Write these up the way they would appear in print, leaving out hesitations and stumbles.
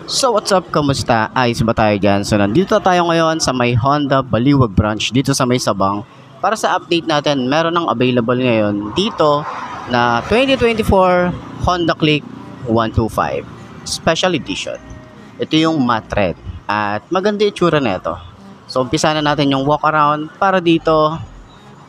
So what's up, kamusta? Ayos ba tayo dyan? So nandito tayo ngayon sa may Honda Baliwag branch dito sa may Sabang. Para sa update natin, meron ng available ngayon dito na 2024 Honda Click 125 Special Edition. Ito yung matte red at maganda yung itsura nito. So umpisa na natin yung walk around para dito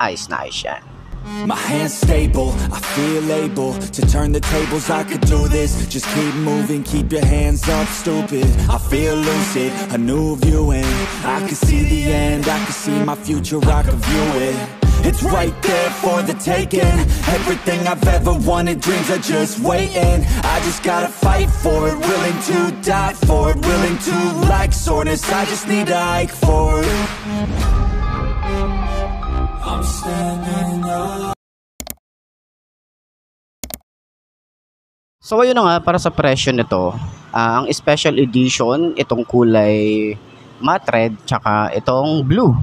ayos na ayos yan. My hands stable, I feel able to turn the tables, I could do this. Just keep moving, keep your hands up, stupid. I feel lucid, a new viewing. I can see the end, I can see my future, I can view it. It's right there for the taking. Everything I've ever wanted, dreams are just waiting. I just gotta fight for it, willing to die for it, willing to like soreness, I just need a hike for it. I'm standing up. So ayun na nga, para sa presyo nito, ang special edition, itong kulay matte red, tsaka itong blue.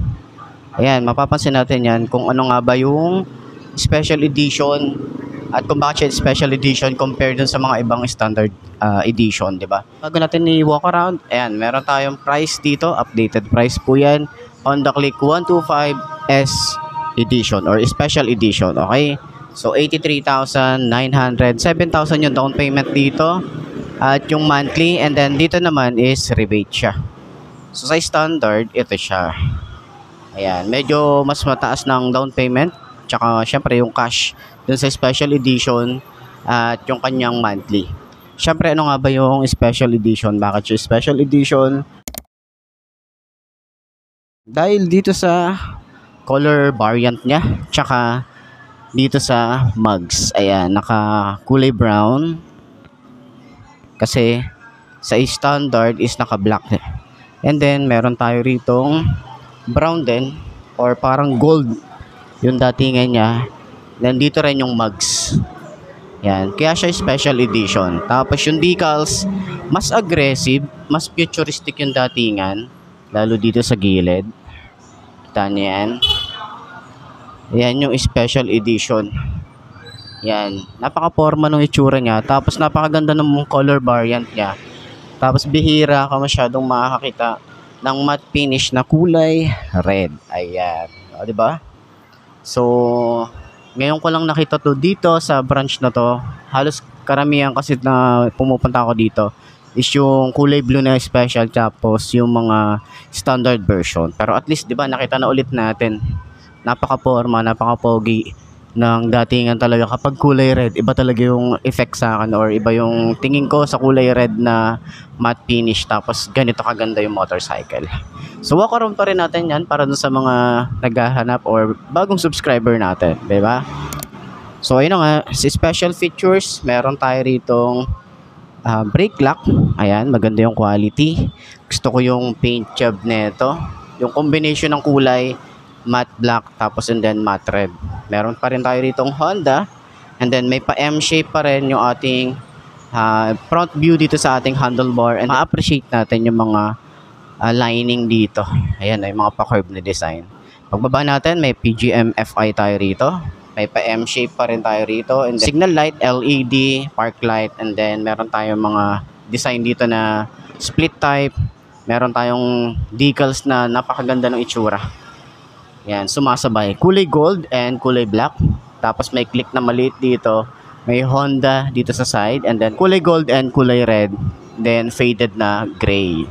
Ayan, mapapansin natin yan kung ano nga ba yung special edition at kung bakit siya special edition compared dun sa mga ibang standard edition, di ba? Bago natin i-walk around, ayan, meron tayong price dito, updated price po yan, Honda Click 125S edition or special edition, okay? So 83,900, 7,000 yung down payment dito at yung monthly, and then dito naman is rebate siya. So sa standard, ito siya. Ayan, medyo mas mataas ng down payment, tsaka syempre yung cash dun sa special edition at yung kanyang monthly. Syempre ano nga ba yung special edition? Bakit yung special edition? Dahil dito sa color variant niya, tsaka dito sa mugs, ayan, naka kulay brown kasi sa standard is naka black, and then meron tayo ritong brown din or parang gold yung datingan niya, then dito rin yung mugs, yan, kaya siya special edition. Tapos yung decals mas aggressive, mas futuristic yung datingan, lalo dito sa gilid, kita niyo yan. Yan yung special edition. Yan, napaka-forma ng itsura niya. Tapos napakaganda ng color variant niya. Tapos bihira ka masyadong makakita ng matte finish na kulay red. Ayan, o, diba? So ngayon ko lang nakita to dito sa branch na to. Halos karamihan kasi na pumupunta ako dito is yung kulay blue na special, tapos yung mga standard version. Pero at least, diba, nakita na ulit natin. Napaka-forma, napaka-pogi ng datingan talaga. Kapag kulay red, iba talaga yung effect sa akin, or iba yung tingin ko sa kulay red na matte finish, tapos ganito kaganda yung motorcycle. So walk around pa rin natin yan para dun sa mga naghahanap or bagong subscriber natin, diba? So ayun nga, si special features, meron tayo ritong brake lock. Ayan, maganda yung quality. Gusto ko yung paint job nito, yung combination ng kulay matte black tapos and then matte red. Meron pa rin tayo ritong Honda, and then may pa M-shape pa rin yung ating front view dito sa ating handlebar, and ma-appreciate natin yung mga lining dito. Ayan, yung mga pa-curve na design. Pagbaba natin, may PGM FI tayo rito, may pa M-shape pa rin tayo rito, and then signal light, LED, park light, and then meron tayong mga design dito na split type. Meron tayong decals na napakaganda ng itsura. Yan, sumasabay. Kulay gold and kulay black. Tapos may click na maliit dito. May Honda dito sa side. And then kulay gold and kulay red. Then faded na gray.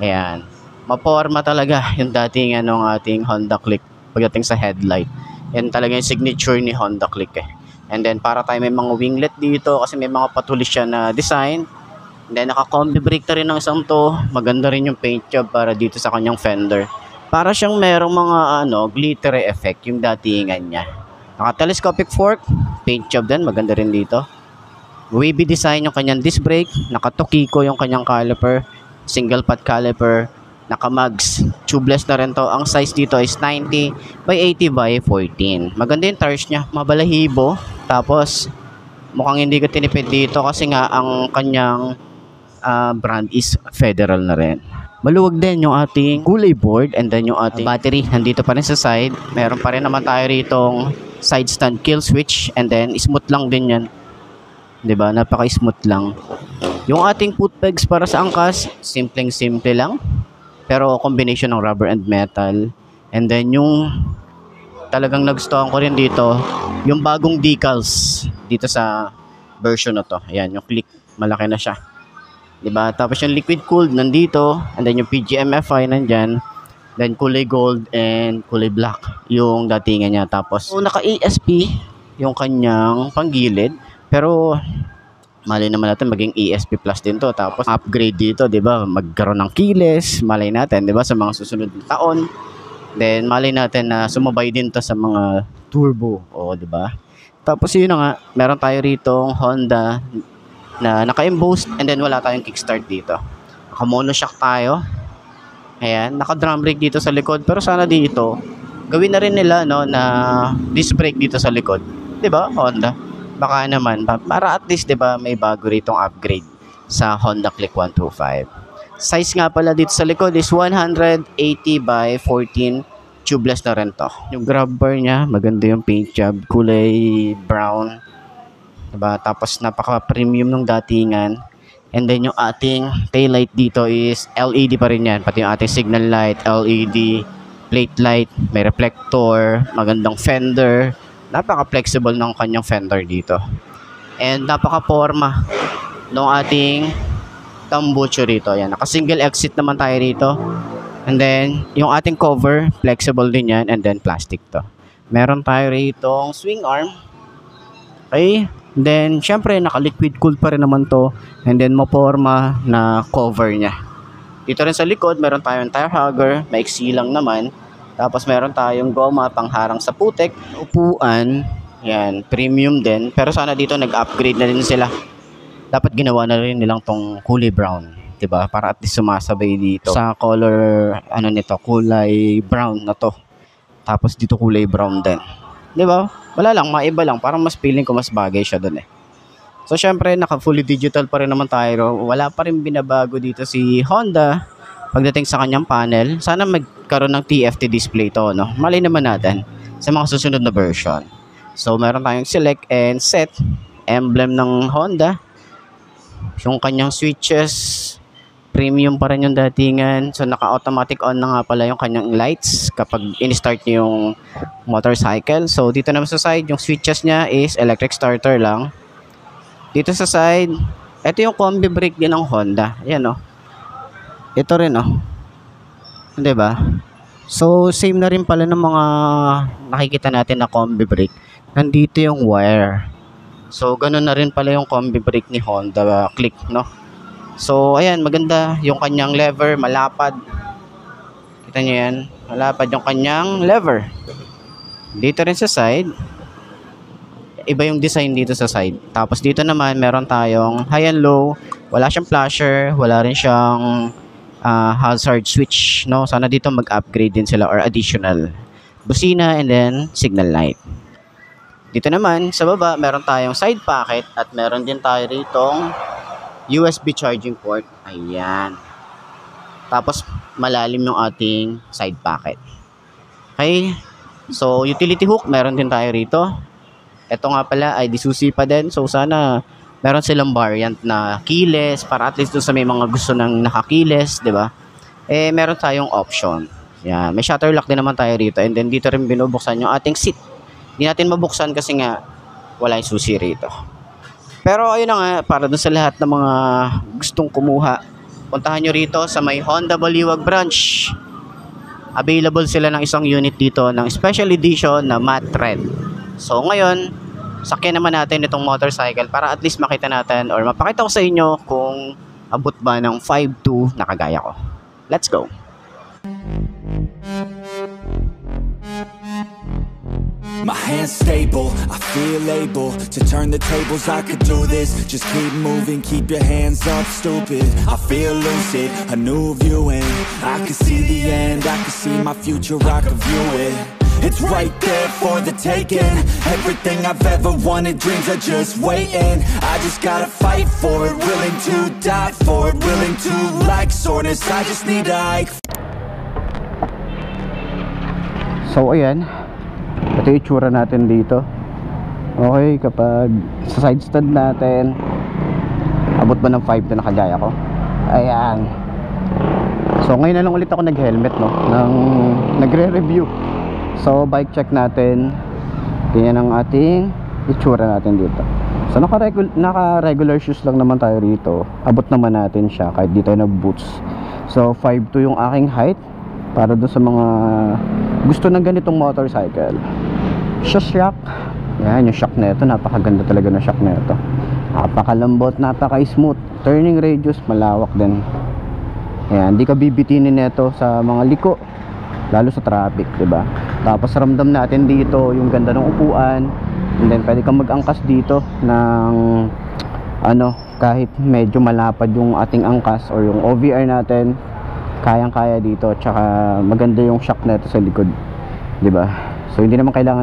Ayan. Maporma talaga yung dating ng ating Honda Click pagdating sa headlight. Yan talaga yung signature ni Honda Click eh. And then para tayo may mga winglet dito kasi may mga patulis siya na design. And then naka-combi brake na rin ng isang to. Maganda rin yung paint job para dito sa kanyang fender. Para siyang merong mga glittery effect yung datingan niya. Naka-telescopic fork, paint job din, maganda rin dito. Wavy design yung kanyang disc brake, naka-Tokiko yung kanyang caliper, single pad caliper, naka-mugs, tubeless na rin to. Ang size dito is 90 by 80 by 14. Maganda yung tires niya, mabalahibo. Tapos mukhang hindi ka tinipid dito kasi nga ang kanyang brand is Federal na rin. Maluwag din yung ating kulay board, and then yung ating battery nandito pa rin sa side. Meron pa rin naman tayo ritong side stand kill switch, and then smooth lang din yan. 'di ba? Napaka-smooth lang. Yung ating foot pegs para sa angkas, simpleng-simple lang. Pero combination ng rubber and metal. And then yung talagang nagustuhan ko rin dito, yung bagong decals dito sa version na to. Ayan, yung click, malaki na siya. 'Di ba? Tapos yung liquid cooled nandito, and then yung PGMFI nandyan. Then kulay gold and kulay black yung datingan niya. Tapos so, naka ESP yung kanyang panggilid. Pero malay naman natin maging ESP Plus din to. Tapos upgrade dito, 'di ba? Magkaroon ng keyless, malay natin, 'di ba, sa mga susunod na taon. Then malay natin na sumabay din to sa mga turbo, o 'di ba? Tapos yun na nga, meron tayo ritong Honda na naka-embossed, and then wala tayong kickstart dito. Naka-monoshock tayo. Ayan, naka-drum brake dito sa likod, pero sana dito gawin na rin nila no na disc brake dito sa likod. 'Di ba? Honda. Baka naman para at least 'di ba may bago ritong upgrade sa Honda Click 125. Size nga pala dito sa likod is 180 by 14, tubeless na rin to. Yung grab bar niya, maganda yung paint job, kulay brown. Diba? Tapos napaka-premium ng datingan. And then yung ating taillight dito is LED pa rin yan. Pati yung ating signal light, LED, plate light, may reflector, magandang fender. Napaka-flexible ng kanyang fender dito. And napaka-forma ng ating tambucho rito. Ayan, naka-single exit naman tayo rito. And then, yung ating cover, flexible din yan. And then, plastic to. Meron tayo rito swing arm. Okay. And then, syempre, naka-liquid cooled pa rin naman to. And then, maporma na cover niya. Dito rin sa likod, meron tayong tire hugger. Maiksi lang naman. Tapos, meron tayong goma pangharang sa putek. Upuan. Yan, premium din. Pero sana dito, nag-upgrade na din sila. Dapat ginawa na rin nilang tong kulay brown, 'di ba? Para at least sumasabay dito sa color nito, kulay brown na to. Tapos dito kulay brown din. 'Di ba? Wala lang, maiba lang, parang mas feeling ko mas bagay siya doon eh. So syempre, naka fully digital pa rin naman tayo. Wala pa rin binabago dito si Honda pagdating sa kanyang panel. Sana magkaroon ng TFT display to, no? Malay naman natin sa mga susunod na version. So meron tayong select and set emblem ng Honda. Yung kanyang switches, premium pa rin yung datingan. So naka-automatic on na nga pala yung kanyang lights kapag in-start niyo yung motorcycle. So dito naman sa side, yung switches niya is electric starter lang. Dito sa side, ito yung combi brake din ng Honda. Ayan oh. Ito rin oh. 'Di ba? So same na rin pala ng mga nakikita natin na combi brake. Nandito yung wire. So, ganun na rin pala yung combi brake ni Honda Click, no? So, ayan, maganda yung kanyang lever, malapad. Kita nyo yan, malapad yung kanyang lever. Dito rin sa side, iba yung design dito sa side. Tapos dito naman, meron tayong high and low. Wala siyang flasher, wala rin siyang hazard switch, no? Sana dito mag-upgrade din sila or additional. Busina and then signal light. Dito naman, sa baba, meron tayong side pocket at meron din tayo ritong USB charging port. Ayan. Tapos, malalim yung ating side pocket. Okay. So, utility hook, meron din tayo rito. Ito nga pala ay disusi pa din. So, sana meron silang variant na keyless para at least dun sa may mga gusto ng naka-keyless, di ba? Eh, meron tayong option. Yan. May shutter lock din naman tayo rito. And then, dito rin binubuksan yung ating seat. Hindi natin mabuksan kasi nga wala yung susi rito. Pero ayun na nga, para dun sa lahat ng mga gustong kumuha, puntahan nyo rito sa may Honda Baliwag branch. Available sila ng isang unit dito ng special edition na matte red. So ngayon, sakyan naman natin itong motorcycle para at least makita natin or mapakita ko sa inyo kung abot ba ng 5'2" na kagaya ko. Let's go! My hands stable, I feel able to turn the tables, I could do this. Just keep moving, keep your hands up, stupid. I feel lucid, a new view and I can see the end, I can see my future, I can view it. It's right there for the taking. Everything I've ever wanted, dreams are just waiting. I just gotta fight for it, willing to die for it, willing to like soreness, I just need to hike. So ayan, ito yung itsura natin dito. Okay, kapag sa side stand natin, abot ba ng 5 na nakagaya ko? Ayan. So ngayon na lang ulit ako nag-helmet, no, nagre-review. So bike check natin. Ganyan ang ating itsura natin dito. So naka-regular shoes lang naman tayo rito. Abot naman natin siya kahit di tayo nag-boots. So 5'2" yung aking height para doon sa mga gusto ng ganitong motorcycle. Shock. Yan, yung shock na ito, napakaganda talaga ng shock na ito. Napakalambot, napaka-smooth. Turning radius, malawak din. Ayan, hindi ka bibitinin nito sa mga liko, lalo sa traffic, diba? Tapos ramdam natin dito yung ganda ng upuan. And then pwede kang mag-angkas dito ng kahit medyo malapad yung ating angkas or yung OVR natin, kayang-kaya dito. Tsaka maganda yung shock na ito sa likod, diba? So hindi naman kailangan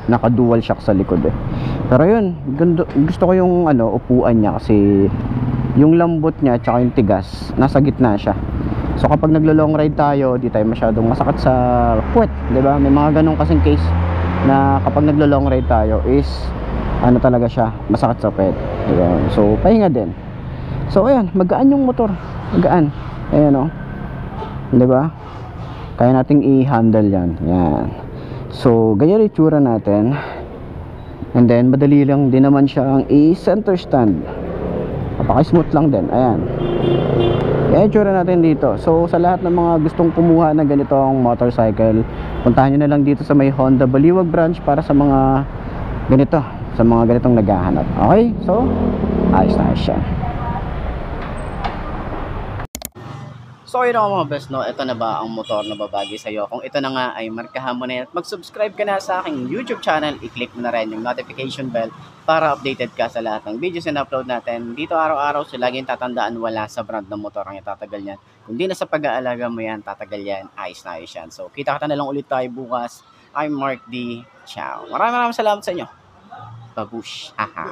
naka-dual shock sa likod eh. Pero yun, gusto ko yung upuan niya kasi yung lambot niya at yung tigas, nasa gitna siya. So kapag naglo-long ride tayo, di tayo masyadong masakit sa puwet, di ba? May mga ganong kasing case na kapag naglo-long ride tayo is talaga siya, masakit sa puwet, di ba? So pahinga din. So ayan, magaan yung motor, magaan. Ayan di ba? Kaya nating i-handle yan. Yan. So ganyan yung itsura natin. And then madali lang din naman siya ang i-center stand. Napaka-smooth lang din. Ayan. Yan yung itsura natin dito. So sa lahat ng mga gustong kumuha ng ganitong motorcycle, puntahan nyo na lang dito sa may Honda Baliwag branch para sa mga ganito, sa mga ganitong naghahanap. Okay? So ayos na siya. So yun mga best, no, ito na ba ang motor na babagi sa'yo? Kung ito na nga ay markahan mo na yan at mag-subscribe ka na sa aking YouTube channel, i-click mo na rin yung notification bell para updated ka sa lahat ng videos na upload natin. Dito araw-araw, so laging tatandaan, wala sa brand ng motor ang itatagal yan. Kung di na sa pag-aalaga mo yan, tatagal yan, ayos na ayos yan. So kita na lang ulit tayo bukas. I'm Mark D. Ciao. Maraming salamat sa inyo. Babush. Haha.